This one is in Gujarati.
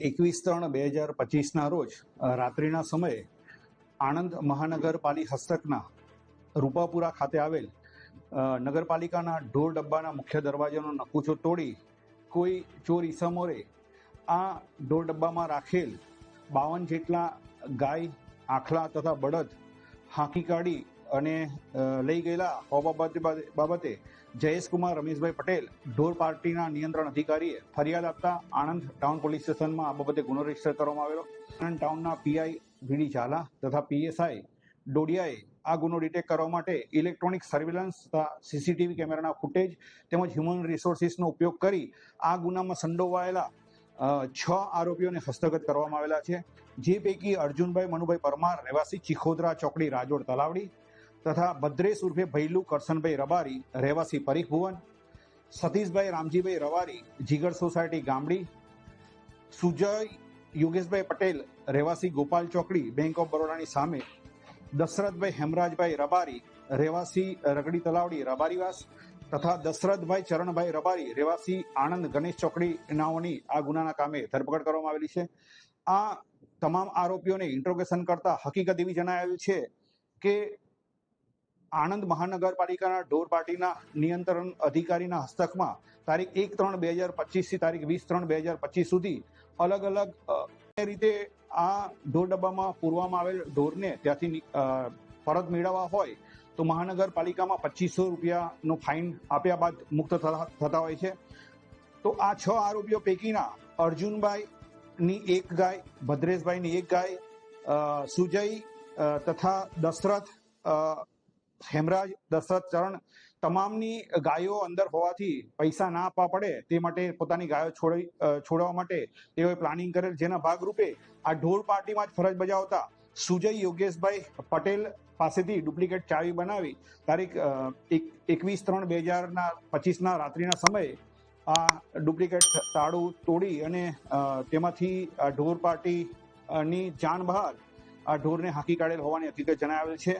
21/3/2025 રોજ રાત્રિના સમયે આણંદ મહાનગરપાલિકા હસ્તકના રૂપાપુરા ખાતે આવેલ નગરપાલિકાના ઢોર ડબ્બાના મુખ્ય દરવાજાનો નકુચો તોડી કોઈ ચોર ઈસમોએ આ ઢોર ડબ્બામાં રાખેલ 52 જેટલા ગાય, આખલા તથા બળદ હાંકી કાઢી અને લઈ ગયેલા હોવા બાબતે જયેશકુમાર રમેશભાઈ પટેલ ઢોર પાર્ટીના નિયંત્રણ અધિકારીએ ફરિયાદ આપતા આણંદ ટાઉન પોલીસ સ્ટેશનમાં આ બાબતે ગુનો રજીસ્ટર કરવામાં આવેલો. આણંદ ટાઉનના પીઆઈ વીડી ઝાલા તથા પીએસઆઈ ડોડિયાએ આ ગુનો ડિટેક્ટ કરવા માટે ઇલેક્ટ્રોનિક સર્વેલન્સ તથા સીસીટીવી કેમેરાના ફૂટેજ તેમજ હ્યુમન રિસોર્સિસનો ઉપયોગ કરી આ ગુનામાં સંડોવાયેલા 6 આરોપીઓને હસ્તગત કરવામાં આવેલા છે, જે પૈકી અર્જુનભાઈ મનુભાઈ પરમાર રહેવાસી ચીખોદરા ચોકડી રાજોડ તલાવડી તથા ભદ્રેશ ઉર્ફે ભૈલું કરશનભાઈ રબારી રહેવાસી પરીખ ભુવન, સતીશભાઈ રામજીભાઈ રવારી જીગર સોસાયટી ગામડી, સુજય યોગેશભાઈ પટેલ રહેવાસી ગોપાલ ચોકડી બેંક ઓફ બરોડાની સામે, દશરથભાઈ હેમરાજભાઈ રબારી રહેવાસી રગડી તલાવડી રબારીવાસ તથા દશરથભાઈ ચરણભાઈ રબારી રહેવાસી આણંદ ગણેશ ચોકડી નાઓની આ ગુનાના કામે ધરપકડ કરવામાં આવેલી છે. આ તમામ આરોપીઓને ઇન્ટ્રોગેશન કરતા હકીકત એવી જણાવેલ છે કે આણંદ મહાનગરપાલિકાના ઢોર પાર્ટીના નિયંત્રણ અધિકારીના હસ્તકમાં તારીખ 1/3/2025 થી તારીખ 20/3/2025 સુધી અલગ અલગ રીતે આ ઢોર ડબ્બામાં પૂરવામાં આવેલ ઢોરને ત્યાંથી પરત મેળવવા હોય તો મહાનગરપાલિકામાં 2500 રૂપિયાનો ફાઇન આપ્યા બાદ મુક્ત થતા હોય છે. તો આ 6 આરોપીઓ પૈકીના અર્જુનભાઈની 1 ગાય, ભદ્રેશભાઈની 1 ગાય, સુજય તથા દશરથ હેમરાજ, દશરથ ચરણ તમામની ગાયો અંદર હોવાથી પૈસા ના આપવા પડે તે માટે પોતાની ગાયો છોડવા માટે તેઓએ પ્લાનિંગ કરેલ, જેના ભાગરૂપે આ ઢોર પાર્ટીમાં જ ફરજ બજાવતા સુજય યોગેશભાઈ પટેલ પાસેથી ડુપ્લિકેટ ચાવી બનાવી તારીખ 21/3/2025 રાત્રિના સમયે આ ડુપ્લિકેટ તાળું તોડી અને તેમાંથી આ ઢોર પાર્ટીની જાન બહાર આ ઢોરને હાંકી કાઢેલ હોવાની હકીકત જણાવેલ છે.